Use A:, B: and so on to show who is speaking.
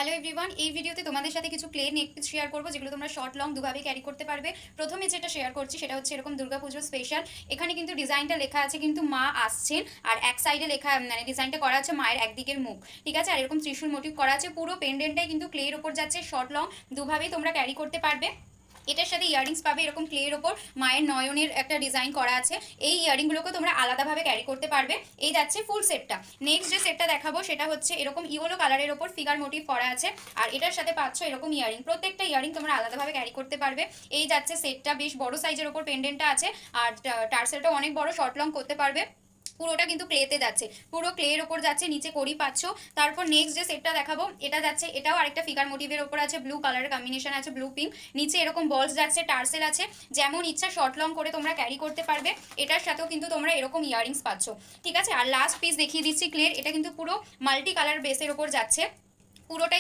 A: Hello everyone, এই ভিডিওতে তোমাদের সাথে কিছু ক্লে নেক পিস শেয়ার করবো যেগুলো তোমরা শর্ট লং দুভাবে ক্যারি করতে পারবে। প্রথমে যেটা শেয়ার করছি সেটা হচ্ছে এরকম দুর্গাপুজো স্পেশাল। এখানে কিন্তু ডিজাইনটা লেখা আছে কিন্তু মা আসছেন, আর এক সাইডে লেখা মানে ডিজাইনটা করা আছে মায়ের একদিকের মুখ, ঠিক আছে। আর এরকম ত্রিশূল মোটিভ করা আছে, পুরো পেন্ডেন্টটাই কিন্তু ক্লের ওপর যাচ্ছে। শর্ট লং দুভাবেই তোমরা ক্যারি করতে পারবে। এটার সাথে ইয়ারিংস পাবে এরকম ক্লের ওপর মায়ের নয়নের একটা ডিজাইন করা আছে। এই ইয়ারিংগুলোকে তোমরা আলাদাভাবে ক্যারি করতে পারবে। এই যাচ্ছে ফুল সেটটা। নেক্সট যে সেটটা দেখাবো সেটা হচ্ছে এরকম ইয়েলো কালারের ওপর ফিগার মোটিভ করা আছে, আর এটার সাথে পাচ্ছ এরকম ইয়ারিং। প্রত্যেকটা ইয়ারিং তোমরা আলাদাভাবে ক্যারি করতে পারবে। এই যাচ্ছে সেটটা, বেশ বড় সাইজের ওপর পেন্ডেন্টটা আছে, আর টার্সেলটা অনেক বড়, শর্ট লং করতে পারবে। পুরোটা কিন্তু ক্লেতে যাচ্ছে, পুরো ক্লের ওপর যাচ্ছে, নিচে করি পাচ্ছ। তারপর নেক্সট যে সেটটা দেখাবো এটা যাচ্ছে, এটাও আরেকটা ফিগার মোটিভের ওপর আছে, ব্লু কালারের কম্বিনেশন আছে, ব্লু পিঙ্ক। নিচে এরকম বলস যাচ্ছে, টার্সেল আছে, যেমন ইচ্ছা শর্ট লং করে তোমরা ক্যারি করতে পারবে। এটার সাথেও কিন্তু তোমরা এরকম ইয়ারিংস পাচ্ছ, ঠিক আছে। আর লাস্ট পিস দেখিয়ে দিচ্ছি ক্লের, এটা কিন্তু পুরো মাল্টি কালার বেসের ওপর যাচ্ছে, পুরোটাই